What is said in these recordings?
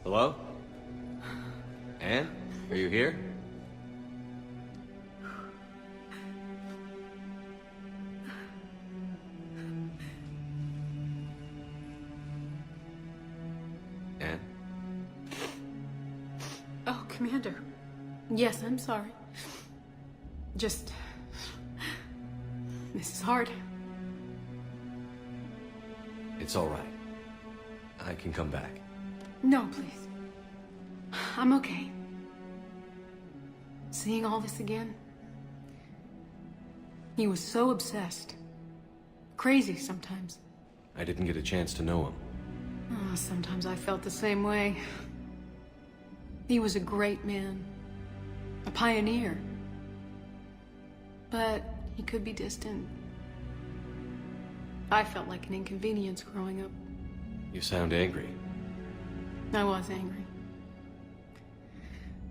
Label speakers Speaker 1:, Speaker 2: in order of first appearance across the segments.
Speaker 1: Hello? Anne? Are you here? Anne?
Speaker 2: Oh, Commander. Yes, I'm sorry. Just... This is hard.
Speaker 1: It's all right. I can come back.
Speaker 2: No, please. I'm okay. Seeing all this again... He was so obsessed. Crazy sometimes.
Speaker 1: I didn't get a chance to know him.
Speaker 2: Oh, sometimes I felt the same way. He was a great man. A pioneer. But he could be distant. I felt like an inconvenience growing up.
Speaker 1: You sound angry.
Speaker 2: I was angry.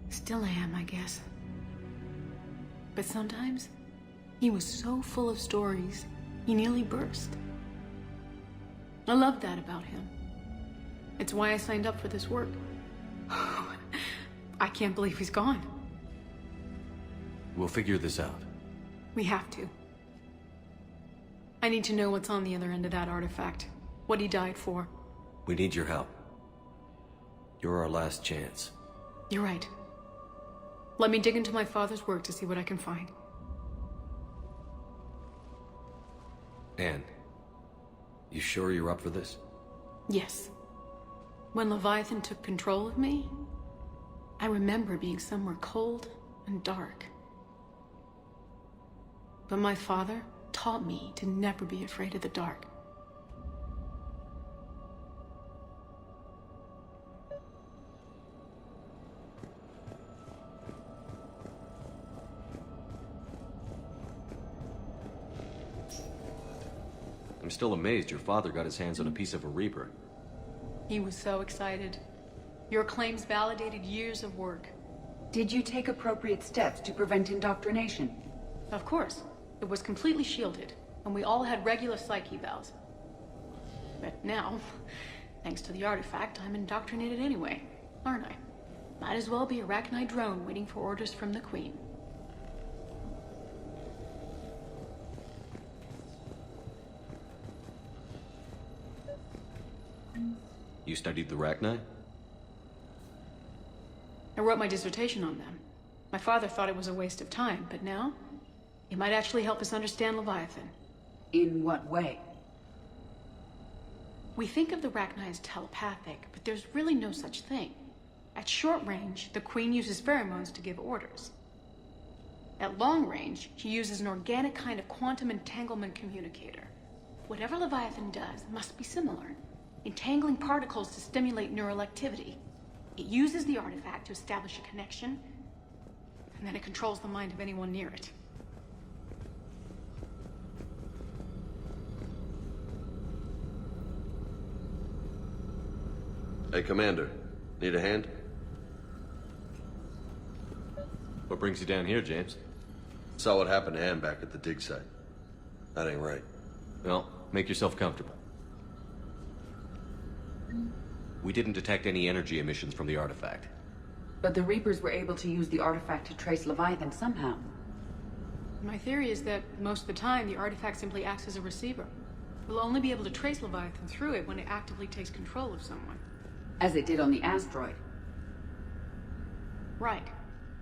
Speaker 2: Still am, I guess. But sometimes, he was so full of stories, he nearly burst. I love that about him. It's why I signed up for this work. I can't believe he's gone.
Speaker 1: We'll figure this out.
Speaker 2: We have to. I need to know what's on the other end of that artifact. What he died for.
Speaker 1: We need your help. You're our last chance.
Speaker 2: You're right. Let me dig into my father's work to see what I can find.
Speaker 1: Anne, you sure you're up for this?
Speaker 2: Yes. When Leviathan took control of me, I remember being somewhere cold and dark. But my father taught me to never be afraid of the dark.
Speaker 1: I'm still amazed your father got his hands on a piece of a Reaper.
Speaker 2: He was so excited. Your claims validated years of work.
Speaker 3: Did you take appropriate steps to prevent indoctrination?
Speaker 2: Of course. It was completely shielded, and we all had regular psych evals. But now, thanks to the artifact, I'm indoctrinated anyway, aren't I? Might as well be a Arachnite drone waiting for orders from the Queen.
Speaker 1: You studied the Arachnite?
Speaker 2: I wrote my dissertation on them. My father thought it was a waste of time, but now, it might actually help us understand Leviathan.
Speaker 3: In what way?
Speaker 2: We think of the Arachnite as telepathic, but there's really no such thing. At short range, the Queen uses pheromones to give orders. At long range, she uses an organic kind of quantum entanglement communicator. Whatever Leviathan does must be similar, entangling particles to stimulate neural activity. It uses the artifact to establish a connection, and then it controls the mind of anyone near it.
Speaker 4: Hey, Commander. Need a hand?
Speaker 1: What brings you down here, James?
Speaker 4: Saw what happened to Ann back at the dig site. That ain't right.
Speaker 1: Well, make yourself comfortable. We didn't detect any energy emissions from the artifact.
Speaker 3: But the Reapers were able to use the artifact to trace Leviathan somehow.
Speaker 2: My theory is that most of the time, the artifact simply acts as a receiver. We'll only be able to trace Leviathan through it when it actively takes control of someone.
Speaker 3: As it did on the asteroid.
Speaker 2: Right.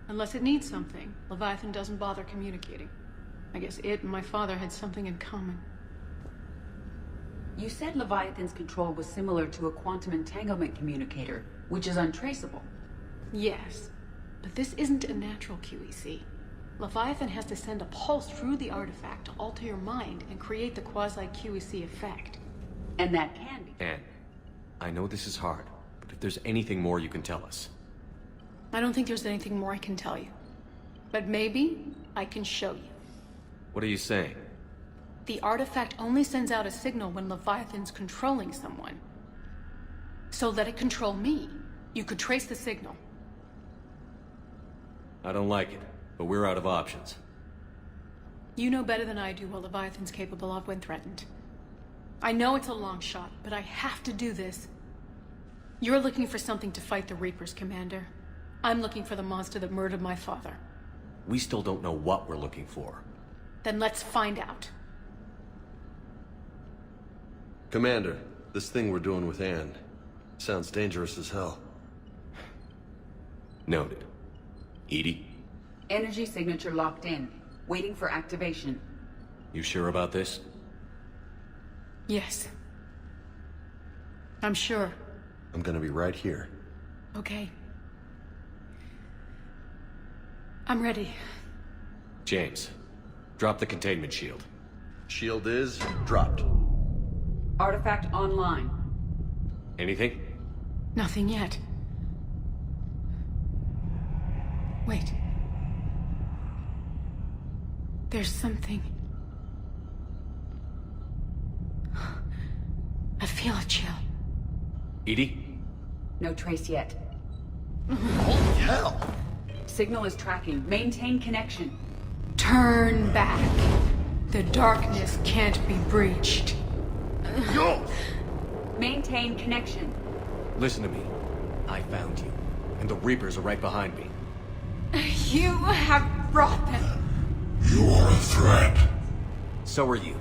Speaker 2: Unless it needs something, Leviathan doesn't bother communicating. I guess it and my father had something in common.
Speaker 3: You said Leviathan's control was similar to a quantum entanglement communicator, which is untraceable.
Speaker 2: Yes, but this isn't a natural QEC. Leviathan has to send a pulse through the artifact to alter your mind and create the quasi-QEC effect.
Speaker 3: And that can be...
Speaker 1: Anne, I know this is hard, but if there's anything more you can tell us.
Speaker 2: I don't think there's anything more I can tell you. But maybe I can show you.
Speaker 1: What are you saying?
Speaker 2: The artifact only sends out a signal when Leviathan's controlling someone. So let it control me. You could trace the signal.
Speaker 1: I don't like it, but we're out of options.
Speaker 2: You know better than I do what Leviathan's capable of when threatened. I know it's a long shot, but I have to do this. You're looking for something to fight the Reapers, Commander. I'm looking for the monster that murdered my father.
Speaker 1: We still don't know what we're looking for.
Speaker 2: Then let's find out.
Speaker 4: Commander, this thing we're doing with Ann sounds dangerous as hell.
Speaker 1: Noted. Edie,
Speaker 3: Energy signature locked in. Waiting for activation.
Speaker 1: you sure about this?
Speaker 2: Yes. I'm sure.
Speaker 4: I'm gonna be right here.
Speaker 2: Okay. I'm ready.
Speaker 1: James, drop the containment shield.
Speaker 4: Shield is dropped.
Speaker 3: Artifact online.
Speaker 1: Anything?
Speaker 2: Nothing yet. Wait. There's something. I feel a chill.
Speaker 1: Edie?
Speaker 3: No trace yet.
Speaker 4: Holy hell!
Speaker 3: Signal is tracking. Maintain connection.
Speaker 2: Turn back. The darkness can't be breached.
Speaker 4: Yo!
Speaker 3: Maintain connection.
Speaker 1: Listen to me. I found you, and the Reapers are right behind me.
Speaker 2: You have brought them.
Speaker 5: You are a threat.
Speaker 1: So are you.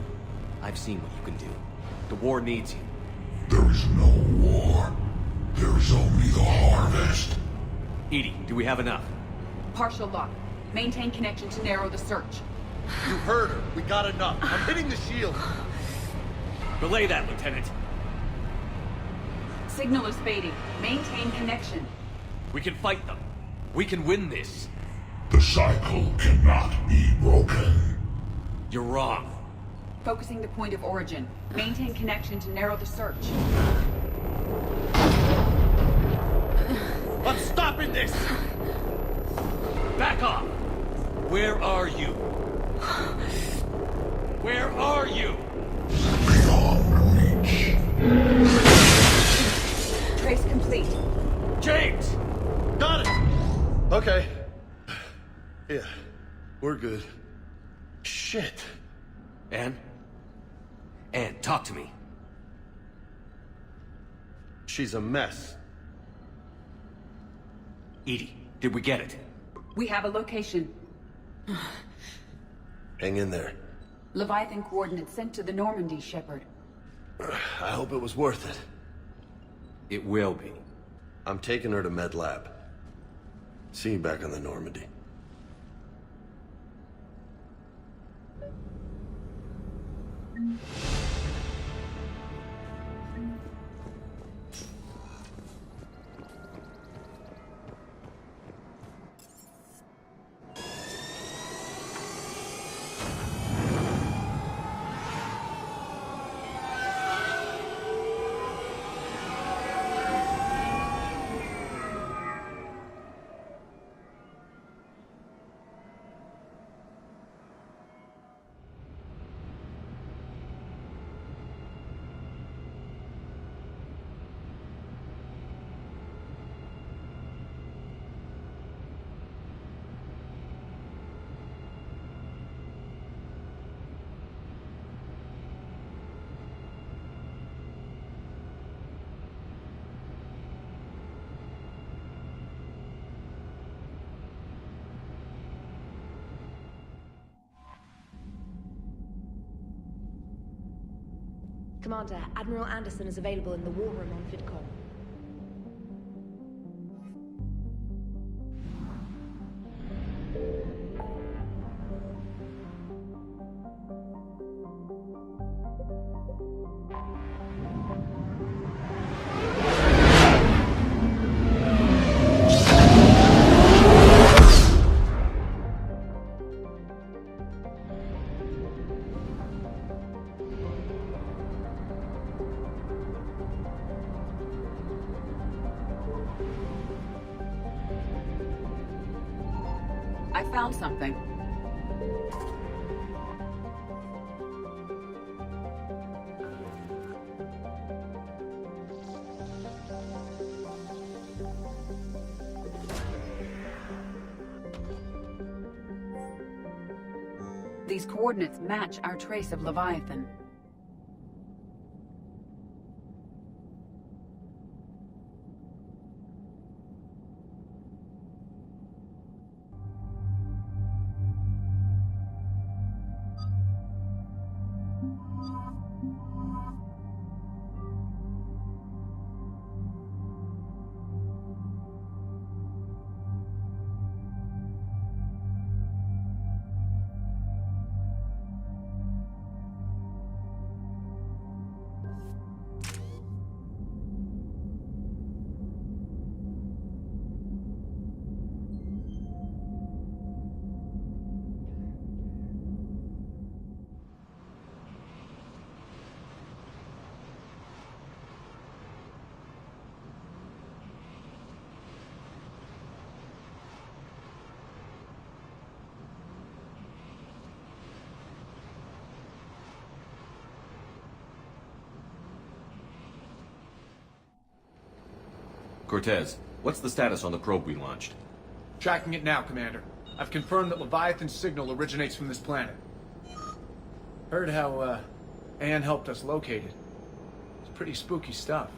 Speaker 1: I've seen what you can do. The war needs you.
Speaker 5: There is no war. There is only the harvest.
Speaker 1: Edie, do we have enough?
Speaker 3: Partial lock. Maintain connection to narrow the search.
Speaker 4: You heard her. We got enough. I'm hitting the shield.
Speaker 1: Relay that, Lieutenant.
Speaker 3: Signal is fading. Maintain connection.
Speaker 1: We can fight them. We can win this.
Speaker 5: The cycle cannot be broken.
Speaker 1: You're wrong.
Speaker 3: Focusing the point of origin. Maintain connection to narrow the search.
Speaker 1: I'm stopping this! Back off! Where are you? Where are you?
Speaker 5: Beyond reach.
Speaker 3: Trace complete.
Speaker 1: James!
Speaker 4: Got it! Okay. Yeah, we're good. Shit.
Speaker 1: Anne? Anne, talk to me.
Speaker 4: She's a mess.
Speaker 1: Edie, did we get it?
Speaker 3: We have a location.
Speaker 4: Hang in there.
Speaker 3: Leviathan coordinates sent to the Normandy, Shepard.
Speaker 4: I hope it was worth it.
Speaker 1: It will be.
Speaker 4: I'm taking her to Med Lab. See you back on the Normandy.
Speaker 6: Commander, Admiral Anderson is available in the war room on VidCom.
Speaker 3: I found something. These coordinates match our trace of Leviathan.
Speaker 7: Cortez, what's the status on the probe we launched?
Speaker 8: Tracking it now, Commander. I've confirmed that Leviathan's signal originates from this planet. Heard how, Anne helped us locate it. It's pretty spooky stuff.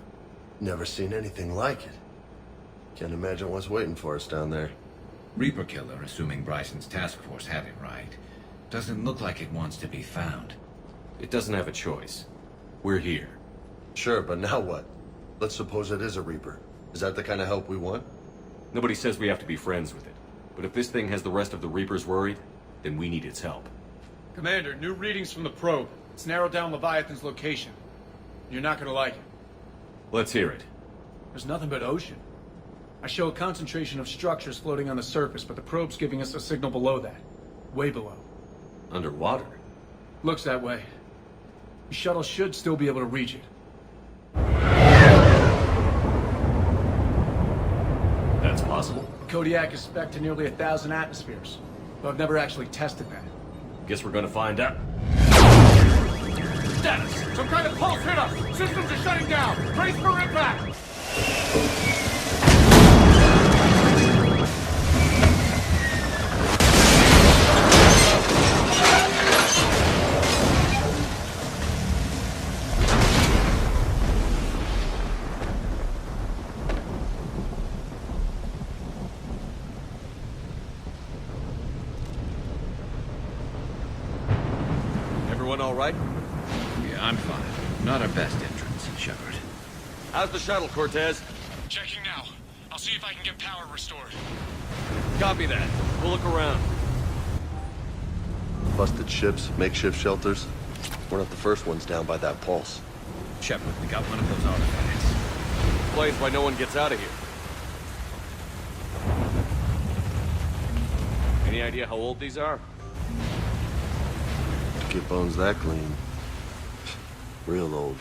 Speaker 4: Never seen anything like it. Can't imagine what's waiting for us down there.
Speaker 9: Reaper Killer, assuming Bryson's task force had it right. Doesn't look like it wants to be found.
Speaker 7: It doesn't have a choice. We're here.
Speaker 4: Sure, but now what? Let's suppose it is a Reaper. Is that the kind of help we want?
Speaker 7: Nobody says we have to be friends with it. But if this thing has the rest of the Reapers worried, then we need its help.
Speaker 8: Commander, new readings from the probe. It's narrowed down Leviathan's location. You're not gonna like it.
Speaker 7: Let's hear it.
Speaker 8: There's nothing but ocean. I show a concentration of structures floating on the surface, but the probe's giving us a signal below that. Way below.
Speaker 7: Underwater?
Speaker 8: Looks that way. The shuttle should still be able to reach it.
Speaker 7: That's possible.
Speaker 8: Kodiak is spec'd to nearly 1,000 atmospheres, but I've never actually tested that.
Speaker 7: Guess we're gonna find out.
Speaker 8: Status! Some kind of pulse hit us! Systems are shutting down! Brace for impact!
Speaker 4: Everyone all right?
Speaker 9: Yeah, I'm fine. Not our best entrance, Shepard.
Speaker 4: How's the shuttle, Cortez?
Speaker 8: Checking now. I'll see if I can get power restored.
Speaker 4: Copy that. We'll look around. Busted ships, makeshift shelters. We're not the first ones down by that pulse.
Speaker 9: Shepard, we got one of those artifacts.
Speaker 4: Explains why no one gets out of here. Any idea how old these are? Get bones that clean. Real old.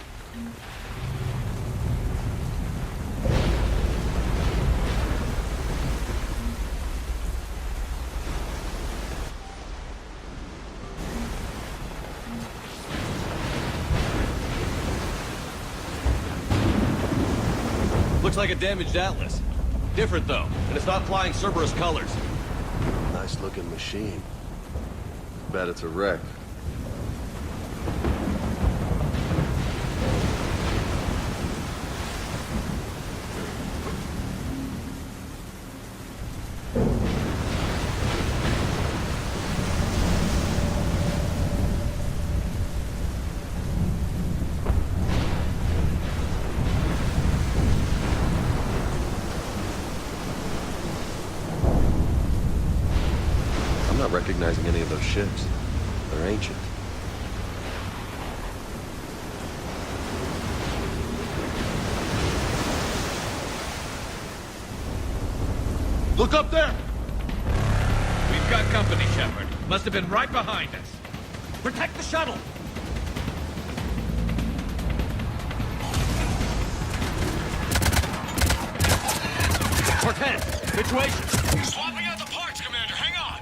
Speaker 7: Looks like a damaged Atlas. Different though, and it's not flying Cerberus colors.
Speaker 4: Nice looking machine. Bet it's a wreck. not recognizing any of those ships. They're ancient.
Speaker 10: Look up there!
Speaker 9: We've got company, Shepard. Must have been right behind us.
Speaker 10: Protect the shuttle! Cortez, situation!
Speaker 5: Swapping out the parts, Commander. Hang on!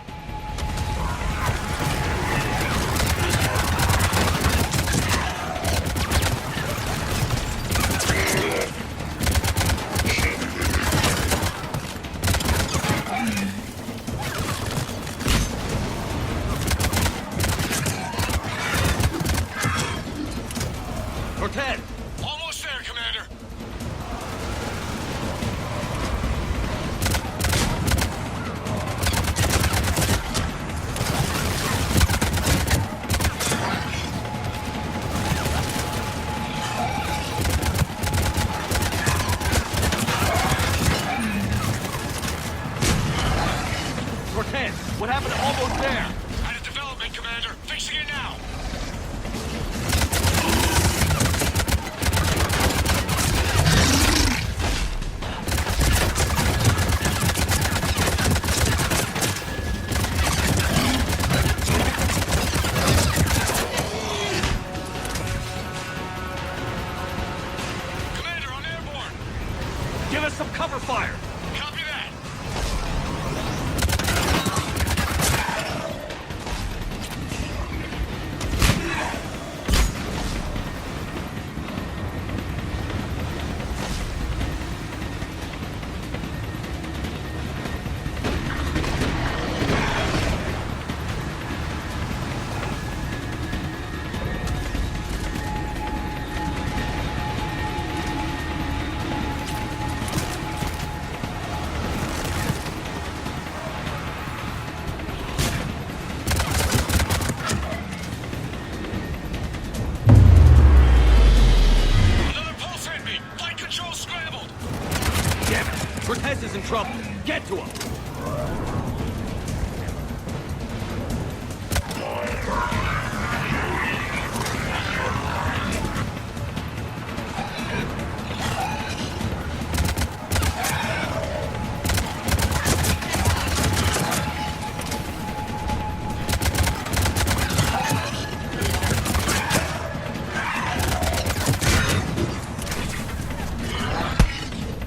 Speaker 10: Cortez!
Speaker 5: Almost there, Commander.
Speaker 10: Cortez, what happened to almost there?
Speaker 5: Had a development, Commander. Fixing it now. Commander, on airborne.
Speaker 10: Give us some cover fire!
Speaker 5: Copy that. Another pulse hit me. Flight control scrambled.
Speaker 10: Damn it! Cortez is in trouble! Get to him!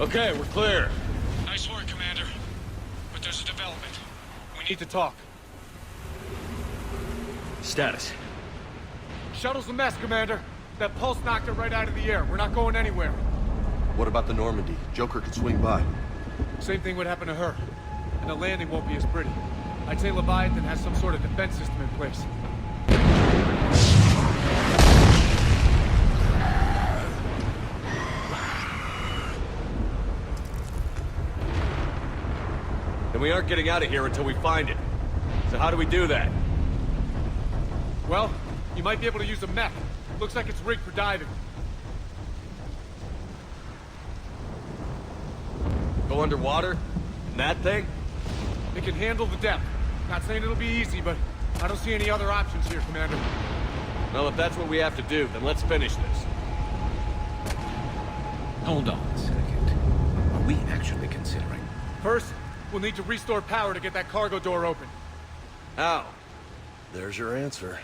Speaker 10: Okay, we're clear.
Speaker 5: Nice work, Commander. But there's a development.
Speaker 8: We need to talk.
Speaker 10: Status.
Speaker 8: Shuttle's a mess, Commander. That pulse knocked it right out of the air. We're not going anywhere.
Speaker 4: What about the Normandy? Joker could swing by.
Speaker 8: Same thing would happen to her. And the landing won't be as pretty. I'd say Leviathan has some sort of defense system in place.
Speaker 10: And we aren't getting out of here until we find it. So how do we do that?
Speaker 8: Well, you might be able to use a mech. Looks like it's rigged for diving.
Speaker 10: Go underwater? In that thing?
Speaker 8: It can handle the depth. Not saying it'll be easy, but I don't see any other options here, Commander.
Speaker 10: Well, if that's what we have to do, then let's finish this.
Speaker 9: Hold on a second. Are we actually considering?
Speaker 8: First, we'll need to restore power to get that cargo door open.
Speaker 10: How?
Speaker 4: There's your answer.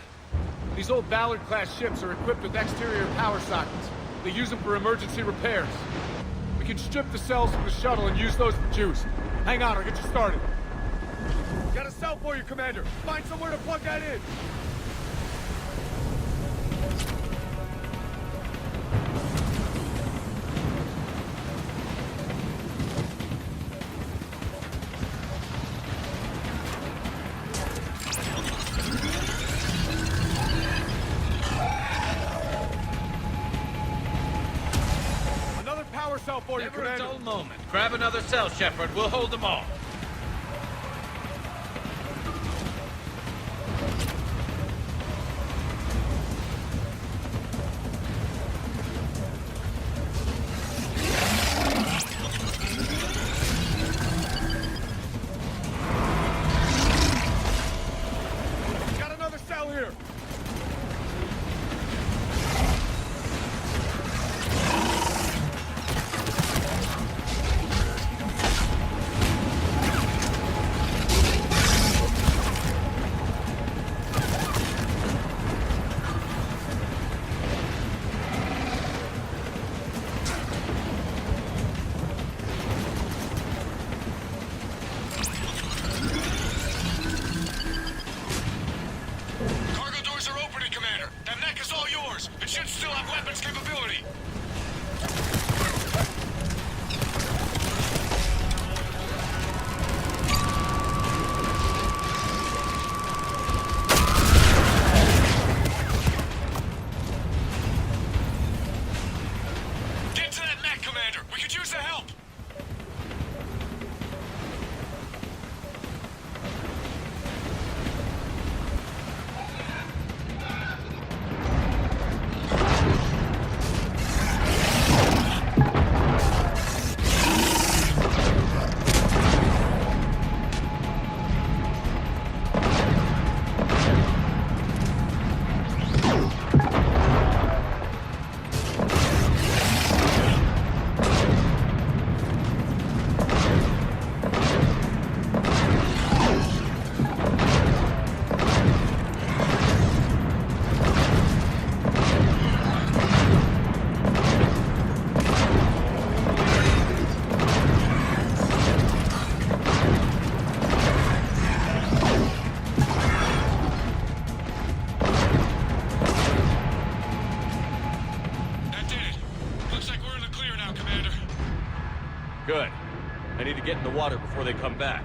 Speaker 8: These old Ballard-class ships are equipped with exterior power sockets. They use them for emergency repairs. We can strip the cells from the shuttle and use those for juice. Hang on, I'll get you started. Got a cell for you, Commander. Find somewhere to plug that in. Another power cell for you,
Speaker 9: Never a
Speaker 8: Commander.
Speaker 9: dull moment. Grab another cell, Shepard. We'll hold them all.
Speaker 10: Good. I need to get in the water before they come back.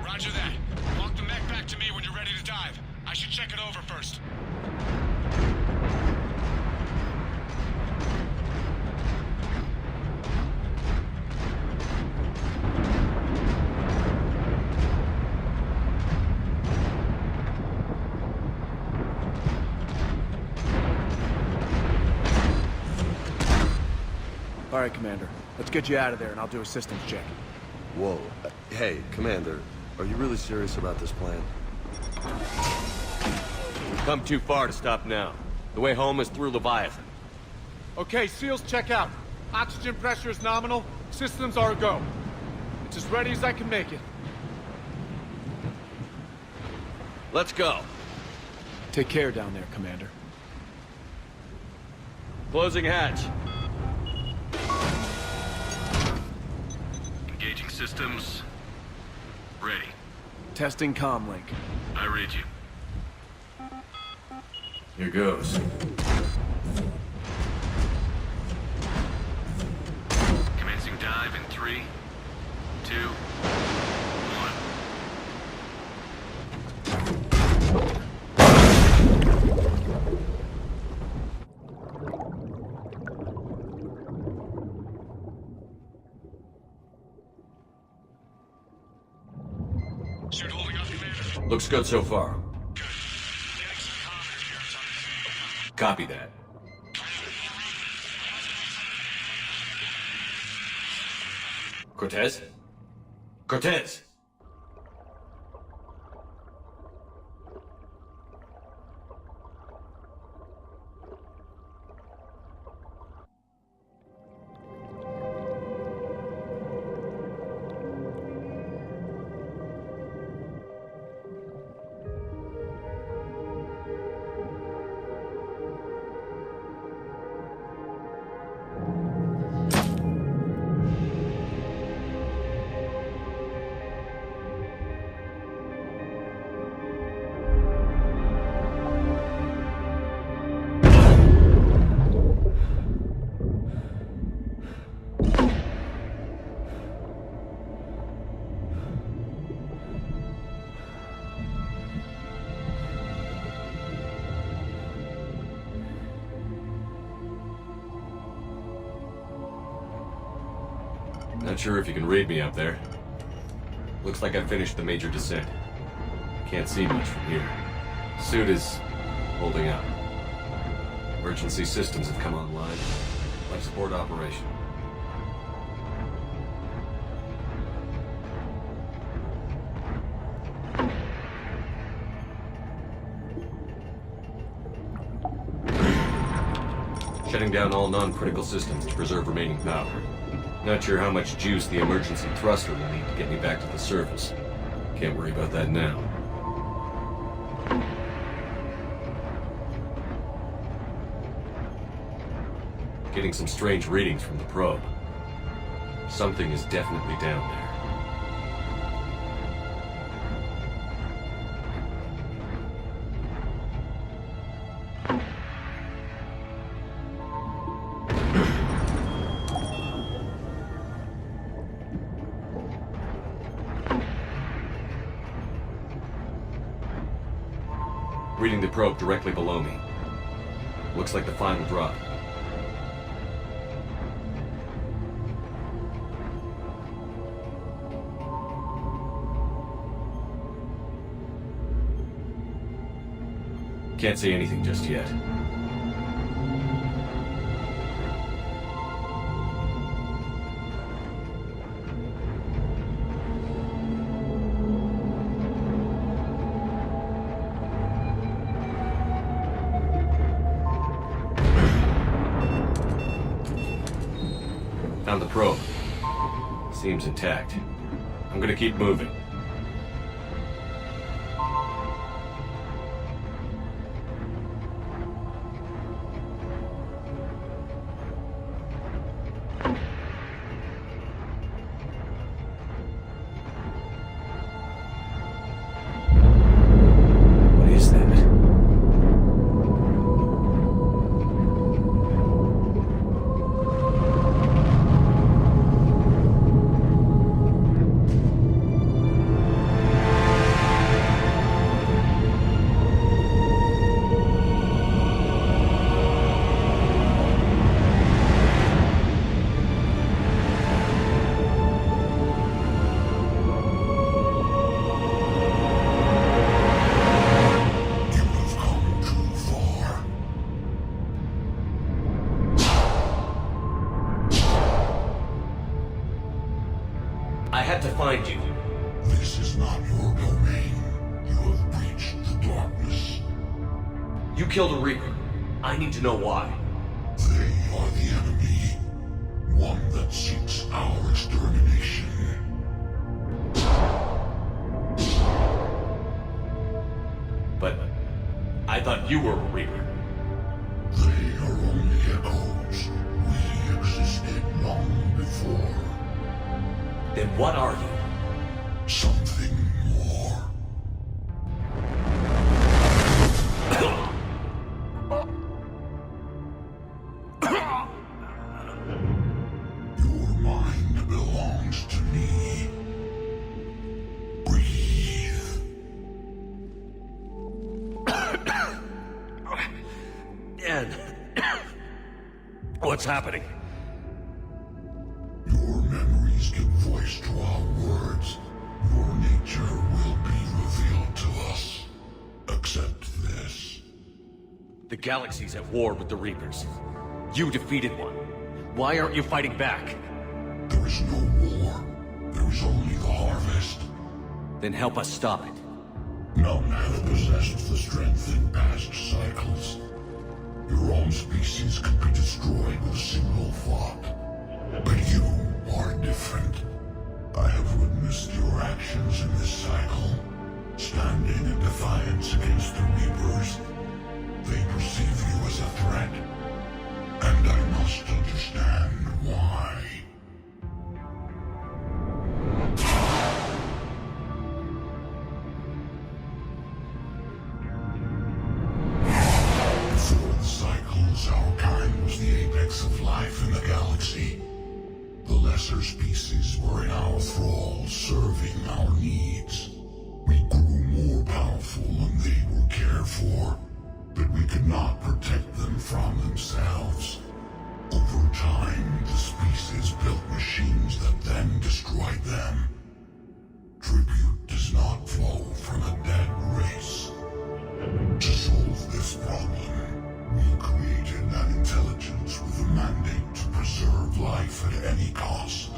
Speaker 8: Roger that. Walk the mech back to me when you're ready to dive. I should check it over first.
Speaker 11: All right, Commander. Let's get you out of there, and I'll do a systems check.
Speaker 4: Whoa. Hey, Commander, are you really serious about this plan?
Speaker 10: We've come too far to stop now. The way home is through Leviathan.
Speaker 8: Okay, SEALs check out. Oxygen pressure is nominal. Systems are a go. It's as ready as I can make it.
Speaker 10: Let's go.
Speaker 11: Take care down there, Commander.
Speaker 10: Closing hatch.
Speaker 12: Engaging systems. Ready.
Speaker 11: Testing comlink.
Speaker 12: I read you.
Speaker 7: Here goes.
Speaker 12: Commencing dive in 3, 2, 1. Suit holding up, Commander.
Speaker 7: Looks good so far.
Speaker 12: Good. Getting some comm interference on the
Speaker 7: Copy that. Cortez? Cortez! Not sure if you can read me up there. Looks like I finished the major descent. Can't see much from here. Suit is holding up. Emergency systems have come online. Life support operation. Shutting down all non-critical systems to preserve remaining power. Not sure how much juice the emergency thruster will need to get me back to the surface. Can't worry about that now. Getting some strange readings from the probe. Something is definitely down there. Reading the probe directly below me. Looks like the final drop. Can't see anything just yet. Found the probe. Seems intact. I'm gonna keep moving. What is that?
Speaker 10: I had to find you.
Speaker 5: This is not your domain. You have breached the darkness.
Speaker 10: You killed a Reaper. I need to know why.
Speaker 5: They are the enemy. One that seeks our extermination.
Speaker 10: But I thought you were a Reaper.
Speaker 5: They are only echoes. We existed long before.
Speaker 10: Then what are you?
Speaker 5: Something more. Your mind belongs to me. Breathe.
Speaker 10: Ann. What's happening?
Speaker 5: Your memories give voice to our words. Your nature will be revealed to us. Accept this.
Speaker 10: The galaxy's at war with the Reapers. You defeated one. Why aren't you fighting back?
Speaker 5: There is no war. There is only the harvest.
Speaker 10: Then help us stop it.
Speaker 5: None have possessed the strength in past cycles. Your own species could be destroyed with a single thought. But you are different. I have witnessed your actions in this cycle, standing in defiance against the Reapers. They perceive you as a threat, and I must understand why. Before the cycles, our kind was the apex of life in the galaxy. The lesser species were in our thrall, serving our needs. We grew more powerful and they were cared for, but we could not protect them from themselves. Over time, the species built machines that then destroyed them. Tribute does not flow from a dead race. To solve this problem, we created an intelligence with a mandate to preserve life at any cost.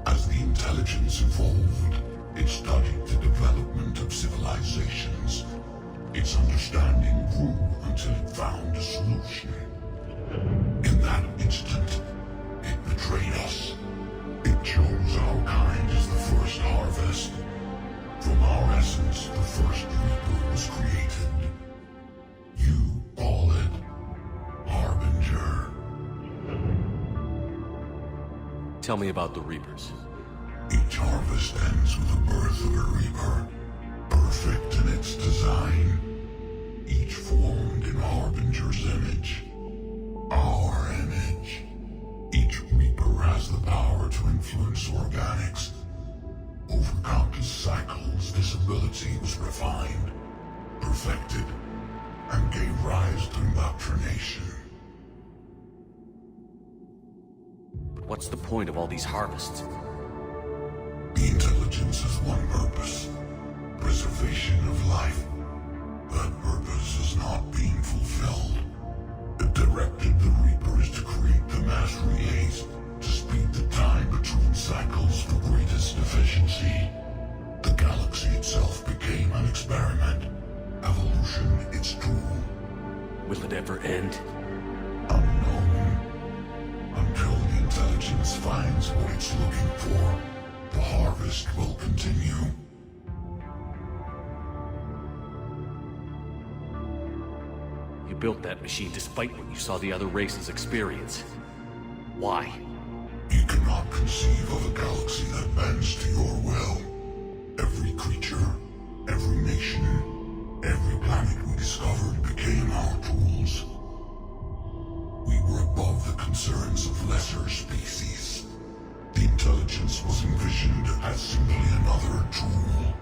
Speaker 5: As the intelligence evolved, it studied the development of civilizations. Its understanding grew until it found a solution. In that instant, it betrayed us. It chose our kind as the first harvest. From our essence, the first Reaper was created. You call it Harbinger.
Speaker 10: Tell me about the Reapers.
Speaker 5: Each harvest ends with the birth of a Reaper, perfect in its design. Each formed in Harbinger's image. Our image. Each Reaper has the power to influence organics. Over countless cycles, this ability was refined, perfected, and gave rise to indoctrination.
Speaker 10: But what's the point of all these harvests?
Speaker 5: The intelligence has one purpose: preservation of life. That purpose is not being fulfilled. It directed the Reapers to create the mass relays to speed the time between cycles for greatest efficiency. The galaxy itself became an experiment. Evolution its tool.
Speaker 10: Will it ever end?
Speaker 5: Unknown. Until the intelligence finds what it's looking for, the harvest will continue.
Speaker 10: You built that machine despite what you saw the other races experience. Why?
Speaker 5: You cannot conceive of a galaxy that bends to your will. Every creature, every nation, every planet we discovered became our tools. We were above the concerns of lesser species. The intelligence was envisioned as simply another tool.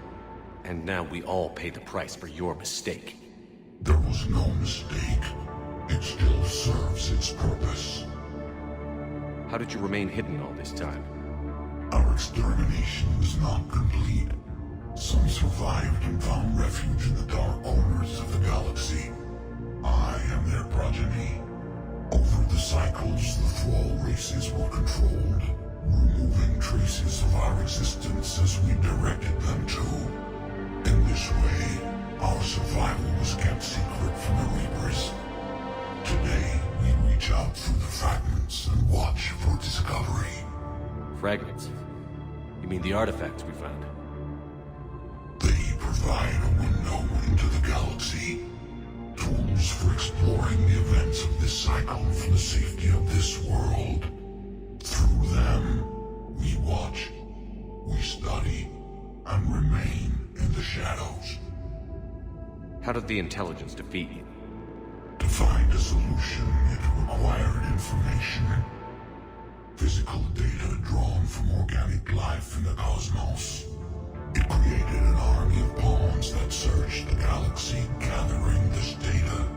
Speaker 10: And now we all pay the price for your mistake.
Speaker 5: There was no mistake. It still serves its purpose.
Speaker 10: How did you remain hidden all this time?
Speaker 5: Our extermination was not complete. Some survived and found refuge in the dark corners of the galaxy. I am their progeny. Over the cycles, the thrall races were controlled, removing traces of our existence as we directed them to. In this way, our survival was kept secret from the Reapers. Today, we reach out through the fragments and watch for discovery.
Speaker 10: Fragments? You mean the artifacts we found?
Speaker 5: They provide a window into the galaxy. Tools for exploring the events of this cycle for the safety of this world. Through them, we watch, we study, and remain in the shadows.
Speaker 10: How did the intelligence defeat you?
Speaker 5: To find a solution, it required information. Physical data drawn from organic life in the cosmos. It created an army of pawns that searched the galaxy, gathering this data.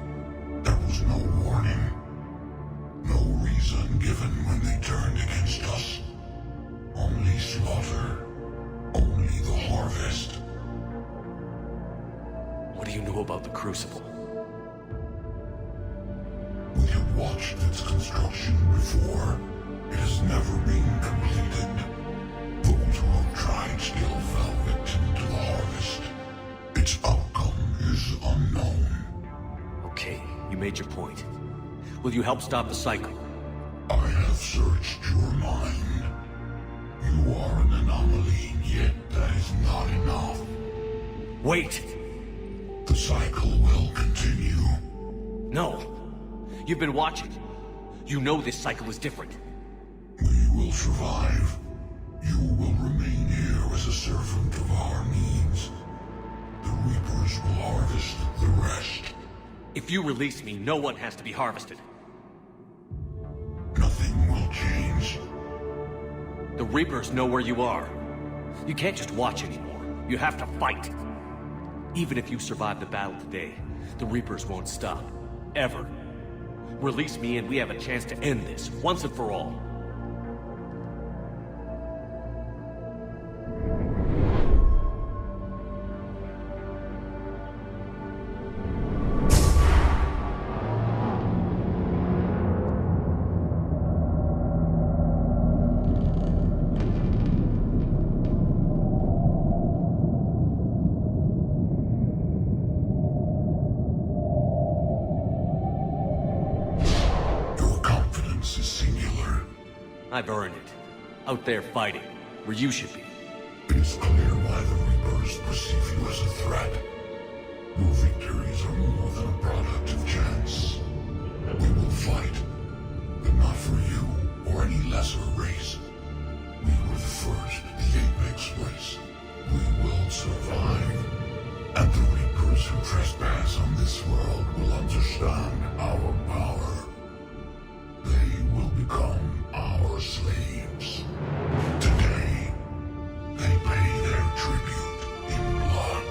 Speaker 5: There was no warning. No reason given when they turned against us. Only slaughter. Only the harvest.
Speaker 10: What do you know about the Crucible?
Speaker 5: We have watched its construction before. It has never been completed. Those who have tried still fell victim to the harvest. Its outcome is unknown.
Speaker 10: Okay, you made your point. Will you help stop the cycle?
Speaker 5: I have searched your mind. You are an anomaly, yet that is not enough.
Speaker 10: Wait!
Speaker 5: The cycle will continue.
Speaker 10: No! You've been watching. You know this cycle is different.
Speaker 5: We will survive. You will remain here as a servant of our needs. The Reapers will harvest the rest.
Speaker 10: If you release me, no one has to be harvested.
Speaker 5: Nothing will change.
Speaker 10: The Reapers know where you are. You can't just watch anymore. You have to fight. Even if you survive the battle today, the Reapers won't stop. Ever. Release me and we have a chance to end this, once and for all. I've earned it. Out there fighting, where you should be.
Speaker 5: It is clear why the Reapers perceive you as a threat. Your victories are more than a product of chance. We will fight, but not for you or any lesser race. We were the first, the Apex race. We will survive. And the Reapers who trespass on this world will understand our power. They will become our slaves. Today, they pay their tribute in blood.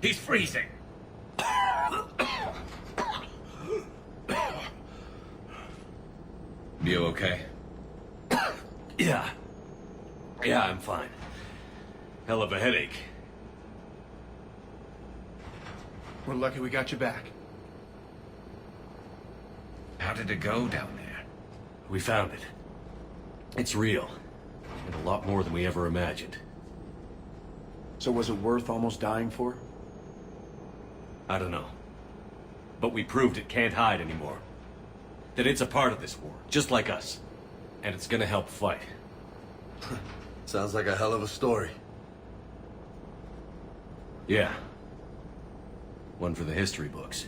Speaker 9: He's freezing. You okay?
Speaker 10: Yeah. Yeah, I'm fine. Hell of a headache.
Speaker 11: We're lucky we got you back.
Speaker 9: How did it go down there?
Speaker 10: We found it. It's real. And a lot more than we ever imagined.
Speaker 11: So was it worth almost dying for?
Speaker 10: I don't know. But we proved it can't hide anymore. That it's a part of this war, just like us. And it's gonna help fight.
Speaker 4: Sounds like a hell of a story.
Speaker 10: Yeah. One for the history books.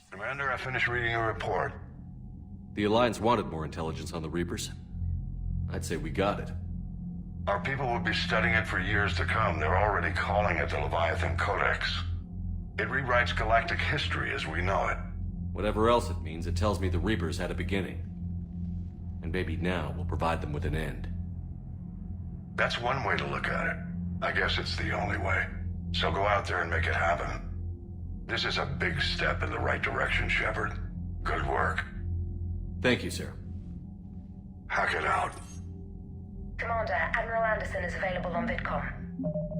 Speaker 5: Commander, I finished reading a report.
Speaker 4: The Alliance wanted more intelligence on the Reapers. I'd say we got it.
Speaker 5: Our people will be studying it for years to come. They're already calling it the Leviathan Codex. It rewrites galactic history as we know it.
Speaker 4: Whatever else it means, it tells me the Reapers had a beginning. And maybe now we'll provide them with an end.
Speaker 5: That's one way to look at it. I guess it's the only way. So go out there and make it happen. This is a big step in the right direction, Shepard. Good work.
Speaker 4: Thank you, sir.
Speaker 5: Hack it out.
Speaker 6: Commander, Admiral Anderson is available on VidCom.